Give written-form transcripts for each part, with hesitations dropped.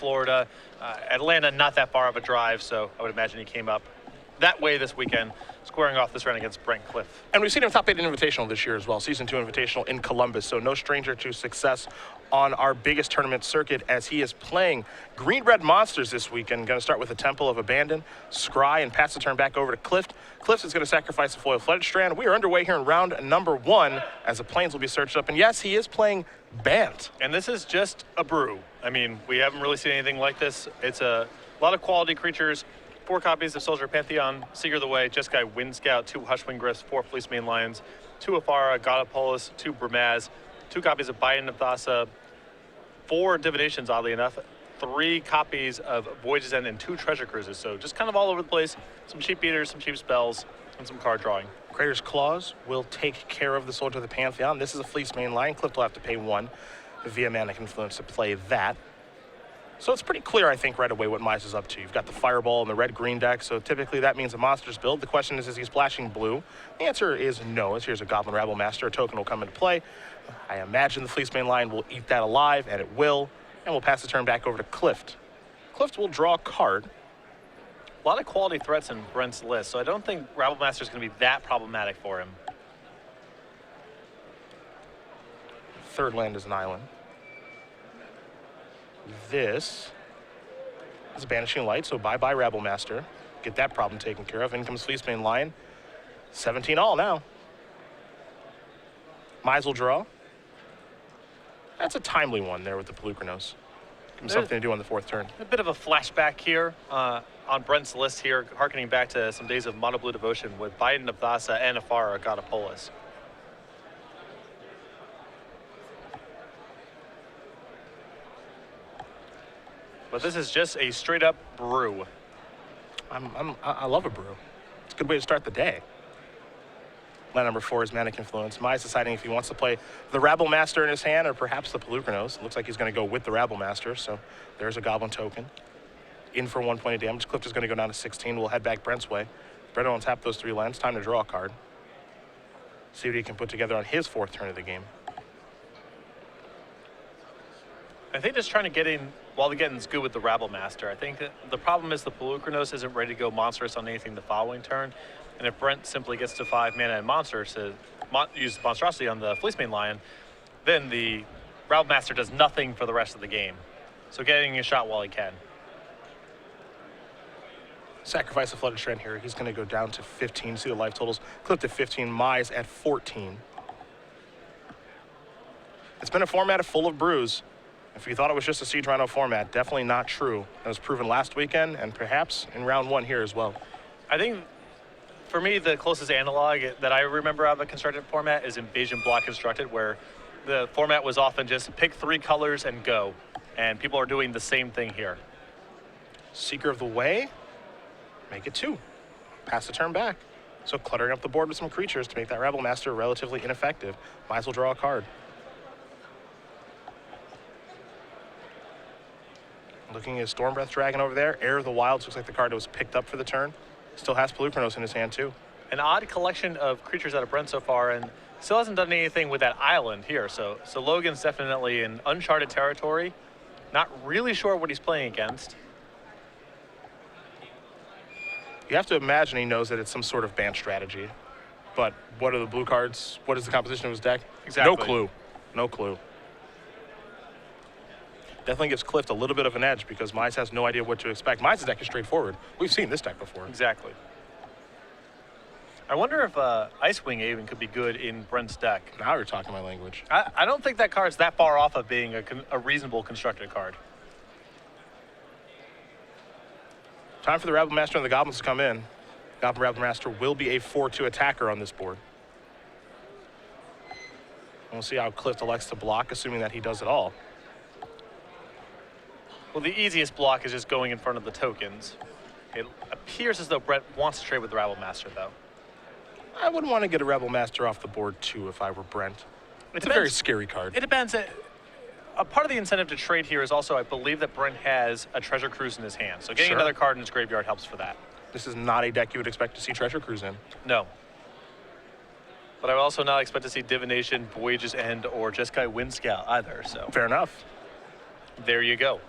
Florida. Atlanta, not that far of a drive, so I would imagine he came up that way this weekend, squaring off this round against Brent Cliff. And we've seen him top 8 Invitational this year as well, Season 2 Invitational in Columbus, so no stranger to success on our biggest tournament circuit as he is playing Green-Red Monsters this weekend. Going to start with the Temple of Abandon, Scry, and pass the turn back over to Clift. Clift is going to sacrifice the foil-flooded strand. We are underway here in round number 1 as the planes will be searched up. And yes, he is playing Bant. And this is just a brew. I mean, we haven't really seen anything like this. It's a lot of quality creatures. 4 copies of Soldier Pantheon, Seeker of the Way, Jeskai Wind Scout, 2 Hushwing Griffs, 4 Fleecemane Lions, 2 Afara, God of Polis, 2 Bramaz, 2 copies of Biden of Thassa, 4 Divinations, oddly enough, 3 copies of Voyage's End, and 2 Treasure Cruises. So just kind of all over the place. Some cheap beaters, some cheap spells, and some card drawing. Crater's Claws will take care of the Soldier of the Pantheon. This is a Fleecemane Lion. Clift will have to pay 1 via Manic Influence to play that. So it's pretty clear, I think, right away what Mize is up to. You've got the Fireball and the red-green deck, so typically that means a monster's build. The question is he splashing blue? The answer is no, as here's a Goblin Rabble Master. A token will come into play. I imagine the Fleecemane Lion will eat that alive, and it will, and we'll pass the turn back over to Clift. Clift will draw a card. A lot of quality threats in Brent's list, so I don't think Rabble Master is going to be that problematic for him. Third land is an island. This is a Banishing Light, so bye-bye Rabble Master. Get that problem taken care of. In comes Fleecemane Lion. 17 all now. Mize will draw. That's a timely one there with the Pelucranos. Give him something to do on the 4th turn. A bit of a flashback here on Brent's list here, harkening back to some days of Mono Blue Devotion with Biden of Thassa and Afara, God of Polis. But this is just a straight-up brew. I love a brew. It's a good way to start the day. Land number 4 is Manic Influence. Mize deciding if he wants to play the Rabble Master in his hand or perhaps the Pelucranos. Looks like he's going to go with the Rabble Master, so there's a Goblin token. In for 1 point of damage. Clift is going to go down to 16. We'll head back Brent's way. Brent will untap those 3 lands. Time to draw a card. See what he can put together on his 4th turn of the game. I think just trying to get in while the getting's good with the Rabble Master. I think that the problem is the Pelucranos isn't ready to go monstrous on anything the following turn. And if Brent simply gets to 5 mana and monsters to use Monstrosity on the Fleecemane Lion, then the Rabble Master does nothing for the rest of the game. So getting a shot while he can. Sacrifice the Flooded Strand here. He's going to go down to 15. See the life totals. Clipped at 15. Mize at 14. It's been a format full of brews. If you thought it was just a Siege Rhino format, definitely not true. That was proven last weekend and perhaps in round 1 here as well. I think, for me, the closest analog that I remember out of a constructed format is Invasion Block Constructed, where the format was often just pick 3 colors and go. And people are doing the same thing here. Seeker of the Way, make it 2. Pass the turn back. So cluttering up the board with some creatures to make that Rabble Master relatively ineffective. Might as well draw a card. Looking at Stormbreath Dragon over there. Heir of the Wilds looks like the card that was picked up for the turn. Still has Pelucranos in his hand too. An odd collection of creatures out of Brent so far, and still hasn't done anything with that island here. So Logan's definitely in uncharted territory. Not really sure what he's playing against. You have to imagine he knows that it's some sort of ban strategy. But what are the blue cards? What is the composition of his deck? Exactly. No clue. No clue. Definitely gives Clift a little bit of an edge because Mize has no idea what to expect. Mize's deck is straightforward. We've seen this deck before. Exactly. I wonder if Icewing even could be good in Brent's deck. Now you're talking my language. I don't think that card's that far off of being a reasonable constructed card. Time for the Rabble Master and the Goblins to come in. Goblin Rabble Master will be a 4-2 attacker on this board. And we'll see how Clift elects to block, assuming that he does it all. Well, the easiest block is just going in front of the tokens. It appears as though Brent wants to trade with the Rabble Master, though. I wouldn't want to get a Rebel Master off the board, too, if I were Brent. It's a very scary card. It depends. A part of the incentive to trade here is also, I believe, that Brent has a Treasure Cruise in his hand. So getting another card in his graveyard helps for that. This is not a deck you would expect to see Treasure Cruise in. No. But I would also not expect to see Divination, Voyage's End, or Jeskai Wind Scout either. So fair enough. There you go.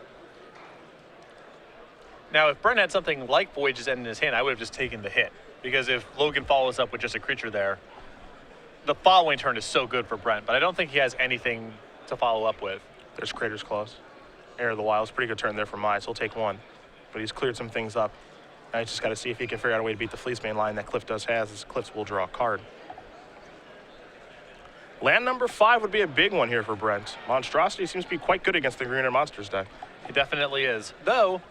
Now, if Brent had something like Voyage's End in his hand, I would have just taken the hit. Because if Logan follows up with just a creature there, the following turn is so good for Brent, but I don't think he has anything to follow up with. There's Crater's Claws. Air of the Wilds, pretty good turn there for Mize. He'll take one, but he's cleared some things up. Now he's just got to see if he can figure out a way to beat the Fleecebane line that Cliff does has, as Cliff will draw a card. Land number 5 would be a big one here for Brent. Monstrosity seems to be quite good against the Greener Monsters deck. He definitely is. Though,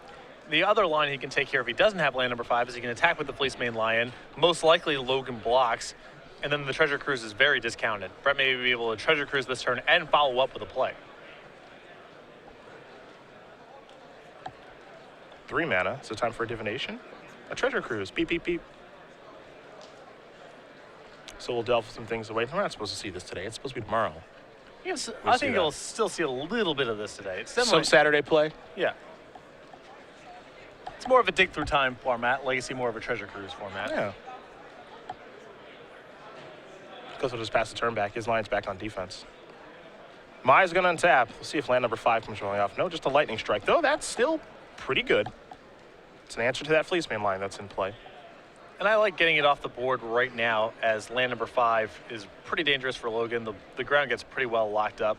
the other line he can take care of if he doesn't have land number 5 is he can attack with the Fleecebane Lion. Most likely Logan blocks, and then the Treasure Cruise is very discounted. Brent may be able to Treasure Cruise this turn and follow up with a play. 3 mana, so time for a divination. A Treasure Cruise, beep, beep, beep. So we'll delve some things away. We're not supposed to see this today. It's supposed to be tomorrow. Yes, I think you'll still see a little bit of this today. It's Some Saturday play? Yeah. It's more of a dig through time format. Legacy more of a Treasure Cruise format. Yeah. Cliff will just pass the turn back. His line's back on defense. Mize going to untap. We'll see if land number 5 comes rolling off. No, just a Lightning Strike. Though that's still pretty good. It's an answer to that Fleecebane line that's in play. And I like getting it off the board right now, as land number 5 is pretty dangerous for Logan. The ground gets pretty well locked up.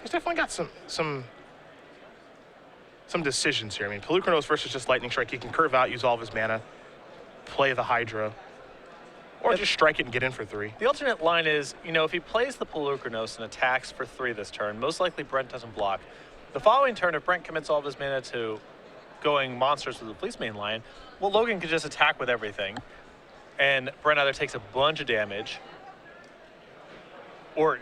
He's definitely got some decisions here. I mean, Pelucranos versus just Lightning Strike. He can curve out, use all of his mana, play the Hydra, or just strike it and get in for 3. The alternate line is, you know, if he plays the Pelucranos and attacks for 3 this turn, most likely Brent doesn't block. The following turn, if Brent commits all of his mana to going monsters with the Fleecebane Lion, well, Logan can just attack with everything, and Brent either takes a bunch of damage or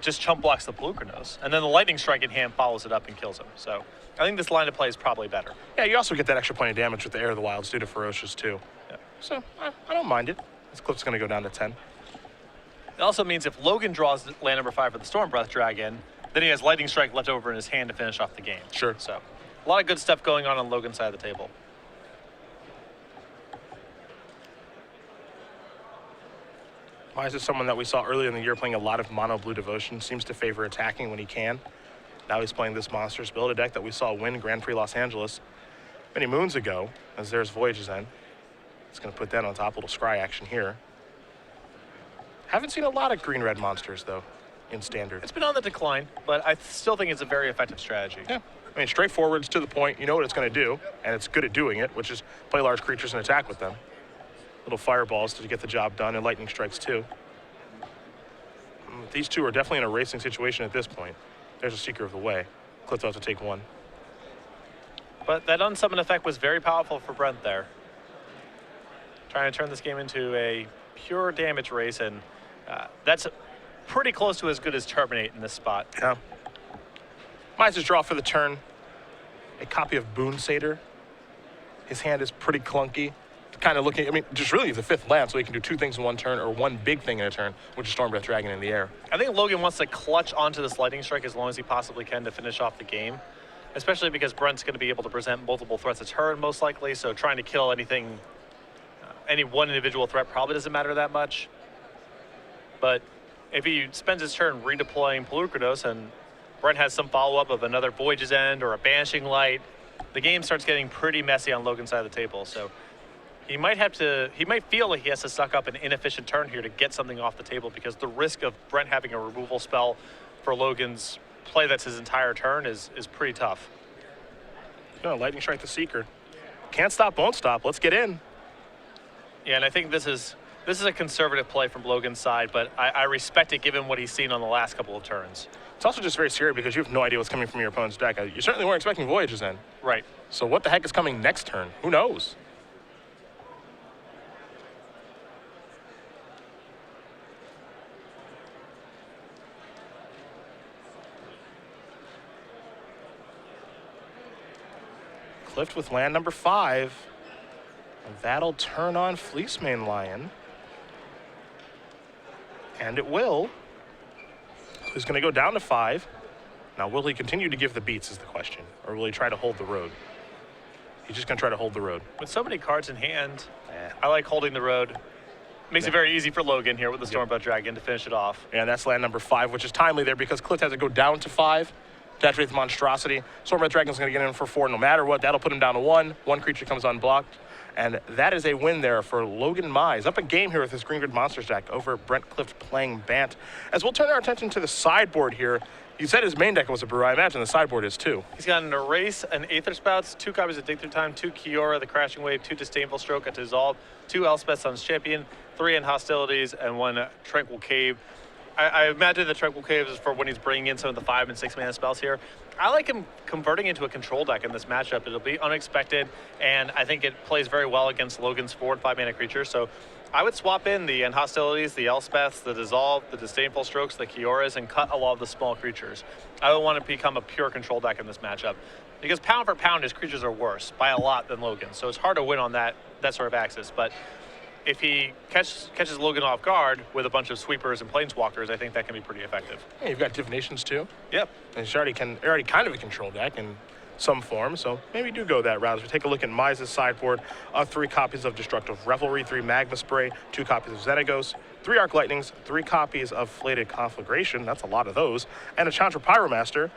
just chump blocks the Pelucranos, and then the Lightning Strike in hand follows it up and kills him. So I think this line of play is probably better. Yeah, you also get that extra point of damage with the Air of the Wilds due to Ferocious too. Yeah. So I don't mind it. This Cliff's going to go down to 10. It also means if Logan draws land number 5 for the Stormbreath Dragon, then he has Lightning Strike left over in his hand to finish off the game. Sure. So a lot of good stuff going on Logan's side of the table. Mize is someone that we saw earlier in the year playing a lot of mono blue devotion. Seems to favor attacking when he can. Now he's playing this Monsters Build, a deck that we saw win Grand Prix Los Angeles many moons ago, as there's Voyage's End. It's going to put that on top, a little scry action here. Haven't seen a lot of green-red monsters, though, in Standard. It's been on the decline, but I still think it's a very effective strategy. Yeah. I mean, straightforward, it's to the point. You know what it's going to do, and it's good at doing it, which is play large creatures and attack with them. Little fireballs to get the job done, and lightning strikes too. These two are definitely in a racing situation at this point. There's a Seeker of the Way. Cliff will have to take one. But that unsummon effect was very powerful for Brent there. Trying to turn this game into a pure damage race, and that's pretty close to as good as Terminate in this spot. Yeah. Mize's draw for the turn. A copy of Boon Satyr. His hand is pretty clunky. Kind of looking, I mean, just really the 5th land, so he can do 2 things in one turn, or one big thing in a turn, which is Stormbreath Dragon in the air. I think Logan wants to clutch onto this Lightning Strike as long as he possibly can to finish off the game, especially because Brent's going to be able to present multiple threats a turn, most likely, so trying to kill anything, any one individual threat probably doesn't matter that much. But if he spends his turn redeploying Pelucranos and Brent has some follow-up of another Voyage's End or a Banishing Light, the game starts getting pretty messy on Logan's side of the table. So he might feel like he has to suck up an inefficient turn here to get something off the table, because the risk of Brent having a removal spell for Logan's play that's his entire turn is pretty tough. Lightning Strike the Seeker. Can't stop, won't stop. Let's get in. Yeah, and I think this is a conservative play from Logan's side, but I respect it given what he's seen on the last couple of turns. It's also just very scary because you have no idea what's coming from your opponent's deck. You certainly weren't expecting Voyage's End. Right. So what the heck is coming next turn? Who knows? Cliff with land number 5. And that'll turn on Fleecebane Lion. And it will. He's going to go down to 5. Now, will he continue to give the beats is the question. Or will he try to hold the road? He's just going to try to hold the road. With so many cards in hand, I like holding the road. Makes it very easy for Logan here with the Stormbreath Dragon to finish it off. And that's land number 5, which is timely there because Cliff has to go down to 5 Saturate the Monstrosity. Stormbright Dragon's going to get in for 4 no matter what. That'll put him down to 1. 1 creature comes unblocked. And that is a win there for Logan Mize. Up a game here with his Green Grid Monsters deck over at Brent Clift playing Bant. As we'll turn our attention to the sideboard here. He said his main deck was a brew. I imagine the sideboard is too. He's got an Erase, an Aether Spouts, 2 copies of Dig Through Time, 2 Kiora, the Crashing Wave, 2 Disdainful Stroke, a Dissolve, 2 Elspeth Sun's Champion, 3 in Hostilities, and 1 Tranquil Cave. I imagine the Tranquil Cave is for when he's bringing in some of the 5 and 6 mana spells here. I like him converting into a control deck in this matchup. It'll be unexpected, and I think it plays very well against Logan's 4 and 5 mana creatures. So I would swap in the Hostilities, the Elspeths, the Dissolve, the Disdainful Strokes, the Kioras, and cut a lot of the small creatures. I don't want to become a pure control deck in this matchup, because pound for pound, his creatures are worse by a lot than Logan. So it's hard to win on that sort of axis. But if he catches Logan off guard with a bunch of sweepers and planeswalkers, I think that can be pretty effective. Yeah, you've got Divinations too. Yep. And it's already kind of a control deck in some form, so maybe do go that route. As we take a look at Mize's sideboard, 3 copies of Destructive Revelry, 3 Magma Spray, 2 copies of Xenagos, 3 Arc Lightnings, 3 copies of Flated Conflagration, that's a lot of those, and a Chandra Pyromaster.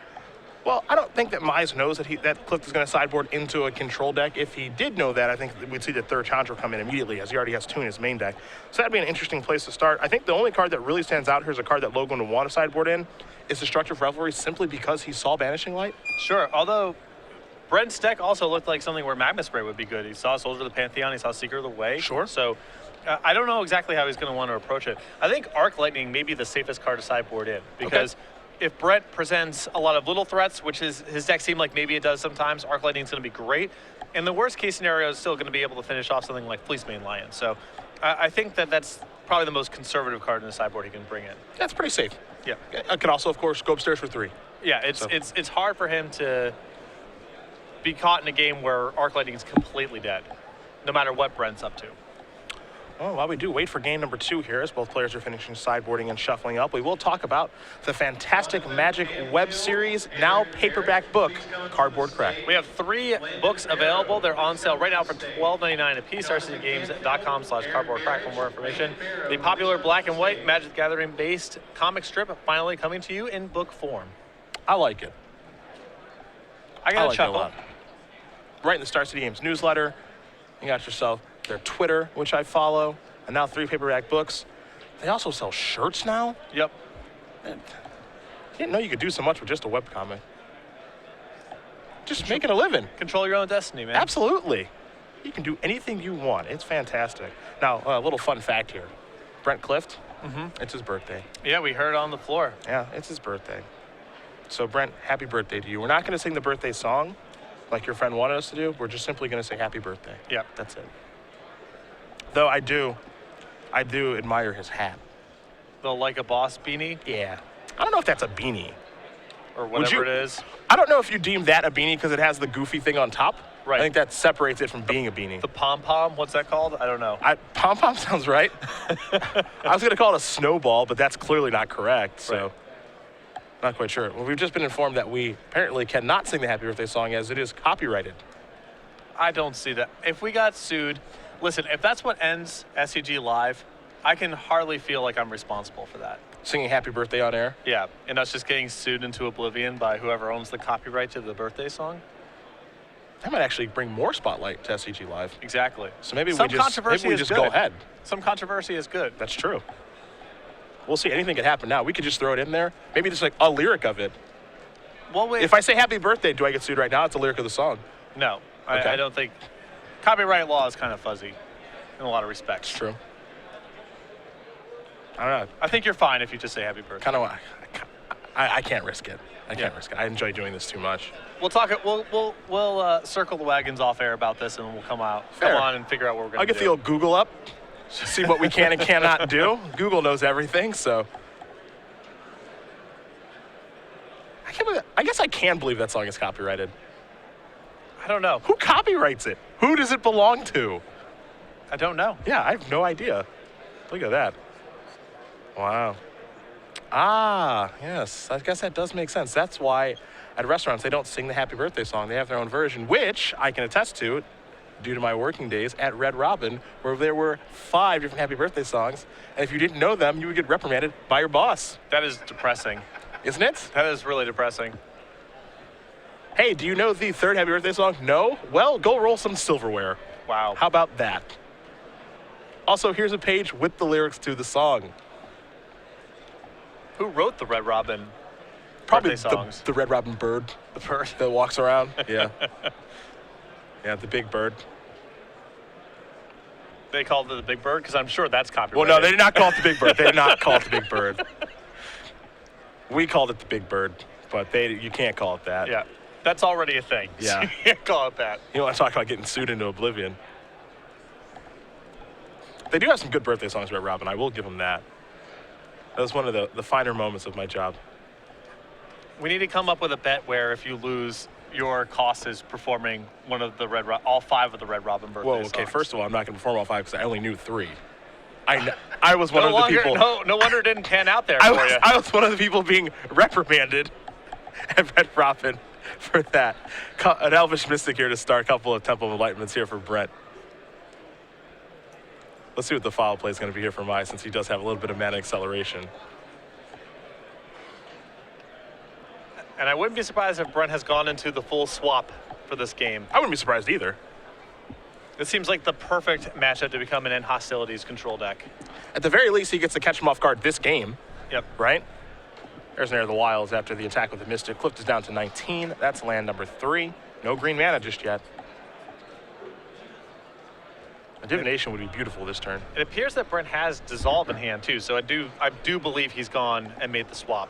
Well, I don't think that Mize knows that Clift is going to sideboard into a control deck. If he did know that, I think we'd see the 3rd Chandra come in immediately, as he already has 2 in his main deck. So that'd be an interesting place to start. I think the only card that really stands out here is a card that Logan would want to sideboard in, is Destructive Revelry, simply because he saw Banishing Light. Sure, although Brent's deck also looked like something where Magma Spray would be good. He saw Soldier of the Pantheon, he saw Seeker of the Way. Sure. So I don't know exactly how he's going to want to approach it. I think Arc Lightning may be the safest card to sideboard in, because if Brent presents a lot of little threats, which his deck seemed like maybe it does sometimes, Arc Lightning's going to be great. And the worst case scenario is still going to be able to finish off something like Fleecemane Lion. So I think that's probably the most conservative card in the sideboard he can bring in. That's pretty safe. Yeah. It could also, of course, go upstairs for 3. Yeah, it's hard for him to be caught in a game where Arc Lightning is completely dead, no matter what Brent's up to. Well, while we do wait for game number 2 here, as both players are finishing sideboarding and shuffling up, we will talk about the fantastic Magic web series, now paperback book, Cardboard Crack. We have 3 books available. They're on sale right now for $12.99 a piece. RCGames.com/cardboardcrack for more information. The popular black and white Magic the Gathering based comic strip finally coming to you in book form. I like it. I got I a like chuckle. it a lot. Right in the Star City Games newsletter, you got yourself their Twitter, which I follow, and now 3 paperback books. They also sell shirts now. Yep. I didn't know you could do so much with just a webcomic. Just making a living. Control your own destiny, man. Absolutely. You can do anything you want. It's fantastic. Now, a little fun fact here. Brent Clift, it's his birthday. Yeah, we heard it on the floor. Yeah, it's his birthday. So, Brent, happy birthday to you. We're not going to sing the birthday song like your friend wanted us to do. We're just simply going to say happy birthday. Yeah. That's it. Though I do admire his hat. The Like a Boss beanie, Yeah. I don't know if that's a beanie. or whatever it is. I don't know if you deem that a beanie because it has the goofy thing on top. Right. I think that separates it from being a beanie. The pom-pom, what's that called? I don't know. Pom-pom sounds right. I was going to call it a snowball, but that's clearly not correct. So, Right. not quite sure. Well, we've just been informed that we apparently cannot sing the happy birthday song as it is copyrighted. I don't see that. If we got sued, listen, if that's what ends SCG Live, I can hardly feel like I'm responsible for that. Singing happy birthday on air. Yeah, and us just getting sued into oblivion by whoever owns the copyright to the birthday song. That might actually bring more spotlight to SCG Live. Exactly. So maybe Some we just, controversy is go good. ahead. Some controversy is good. That's true. We'll see. Anything could happen now. We could just throw it in there. Maybe just like a lyric of it. Well, wait. If I say happy birthday, do I get sued right now? It's a lyric of the song. No, Okay. I don't think. Copyright law is kind of fuzzy in a lot of respects. It's true. I don't know. I think you're fine if you just say happy birthday. Kind of. I can't risk it. I can't risk it. I enjoy doing this too much. We'll talk. We'll circle the wagons off air about this, and we'll come Fair. on and figure out what we're going I'll to do. get the old Google up, see what we can and cannot do. Google knows everything, so. I guess I can believe that song is copyrighted. I don't know. Who copyrights it? Who does it belong to? I don't know. Yeah, I have no idea. Look at that. Wow. Ah, yes. I guess that does make sense. That's why at restaurants they don't sing the happy birthday song. They have their own version, which I can attest to due to my working days at Red Robin, where there were 5 different happy birthday songs. And if you didn't know them, you would get reprimanded by your boss. That is depressing. Isn't it? That is really depressing. Hey, do you know the third Happy Birthday song? No? Well, go roll some silverware. Wow. How about that? Also, here's a page with the lyrics to the song. Who wrote the Red Robin Probably birthday songs? the Red Robin bird The bird. that walks around. Yeah. Yeah, the big bird. They called it the Big Bird because I'm sure that's copyrighted. Well, no, they did not call it the Big Bird. They did not call it the Big Bird. We called it the Big Bird, but you can't call it that. Yeah, that's already a thing. Yeah. So you can't call it that. You want to talk about getting sued into oblivion. They do have some good birthday songs, Red Robin. I will give them that. That was one of the finer moments of my job. We need to come up with a bet where if you lose, your cost is performing one of the all 5 of the Red Robin birthday Whoa, songs. okay, first of all, I'm not going to perform all 5 because I only knew 3. I was one of the people. No wonder it didn't pan out there for you. I was one of the people being reprimanded at Red Robin for that. An Elvish Mystic here to start. A couple of Temple of Enlightenments here for Brent. Let's see what the foul play is going to be here for Mize, since he does have a little bit of mana acceleration. And I wouldn't be surprised if Brent has gone into the full swap for this game. I wouldn't be surprised either. It seems like the perfect matchup to become an End Hostilities control deck. At the very least, he gets to catch him off guard this game, Yep. right? There's an Air of the Wilds after the attack with the Mystic. Clipped is down to 19. That's land number 3. No green mana just yet. A Divination would be beautiful this turn. It appears that Brent has Dissolve in hand too, so I do believe he's gone and made the swap.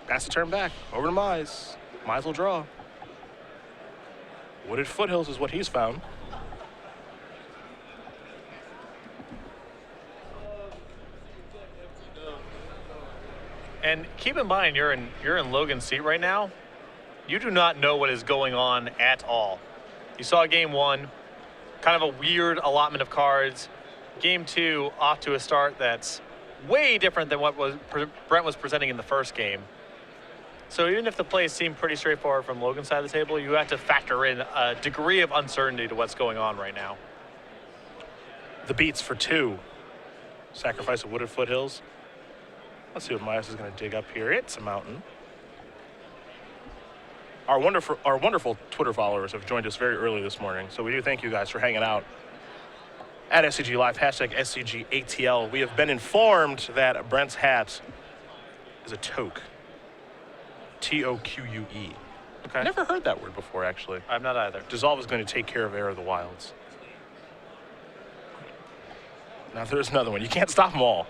Pass the turn back. Over to Mize. Mize will draw. Wooded Foothills is what he's found. And keep in mind, you're in Logan's seat right now. You do not know what is going on at all. You saw game 1, kind of a weird allotment of cards. Game 2, off to a start that's way different than what Brent was presenting in the first game. So even if the plays seem pretty straightforward from Logan's side of the table, you have to factor in a degree of uncertainty to what's going on right now. The beats for 2. Sacrifice of Wooded Foothills. Let's see what Mize is going to dig up here. It's a mountain. Our wonderful Twitter followers have joined us very early this morning, so we do thank you guys for hanging out. At SCG Live, hashtag SCGATL. We have been informed that Brent's hat is a toque. T-O-Q-U-E. Okay. Never heard that word before, actually. I'm not either. Dissolve is going to take care of Air of the Wilds. Now there's another one. You can't stop them all.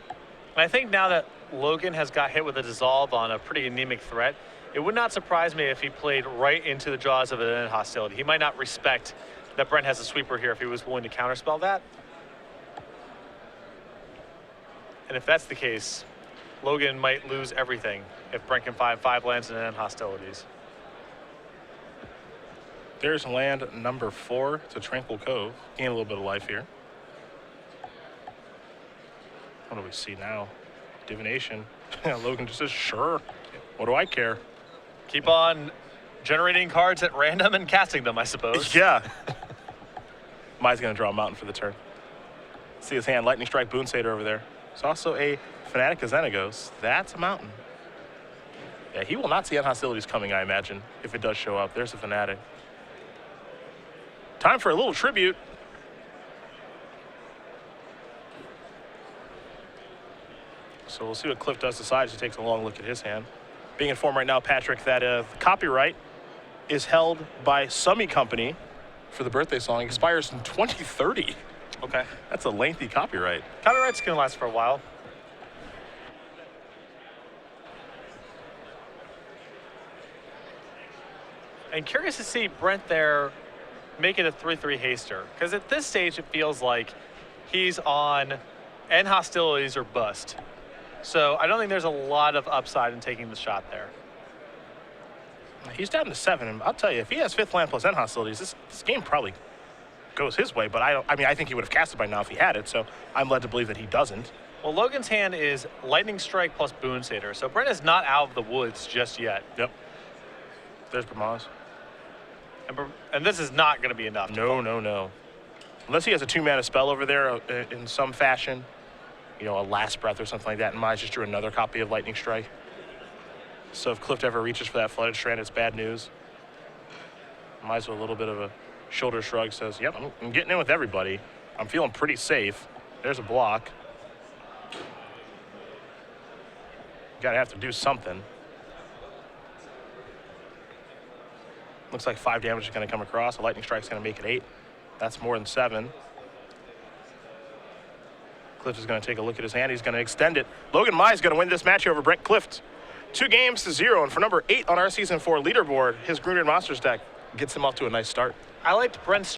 And I think now that Logan has got hit with a Dissolve on a pretty anemic threat, it would not surprise me if he played right into the jaws of an End Hostility. He might not respect that Brent has a sweeper here if he was willing to counterspell that. And if that's the case, Logan might lose everything if Brent can find 5 lands in End Hostilities. There's land number 4 to Tranquil Cove. Gain a little bit of life here. What do we see now? Divination. Logan just says, sure. What do I care? Keep on generating cards at random and casting them, I suppose. Yeah. Mize going to draw a mountain for the turn. See his hand, Lightning Strike, Boon Satyr over there. There's also a Fanatic of Xenagos. That's a mountain. Yeah, he will not see End Hostilities coming, I imagine, if it does show up. There's a Fanatic. Time for a little tribute. So we'll see what Cliff does decide as he takes a long look at his hand. Being informed right now, Patrick, that the copyright is held by Summy Company for the birthday song. It expires in 2030. Okay. That's a lengthy copyright. Copyright's going to last for a while. And curious to see Brent there make it a 3-3 haster. Because at this stage, it feels like he's on End Hostilities or bust. So I don't think there's a lot of upside in taking the shot there. He's down to 7, and I'll tell you, if he has 5th land plus End Hostilities, this game probably goes his way. But I think he would have cast it by now if he had it, so I'm led to believe that he doesn't. Well, Logan's hand is Lightning Strike plus Boon Satyr, so Brent is not out of the woods just yet. Yep. There's Bramaz. And this is not going to be enough. No. Unless he has a 2-mana spell over there in some fashion, you know, a Last Breath or something like that, and Mize just drew another copy of Lightning Strike. So if Clift ever reaches for that flooded strand, it's bad news. Mize with a little bit of a shoulder shrug says, yep, I'm getting in with everybody. I'm feeling pretty safe. There's a block. Gotta have to do something. Looks like 5 damage is gonna come across. A lightning strike's gonna make it 8. That's more than 7. Clift is gonna take a look at his hand. He's gonna extend it. Logan Mize is gonna win this match over Brent Clift. 2-0. And for number 8 on our Season 4 leaderboard, his Green Red Monsters deck gets him off to a nice start. I liked Brent's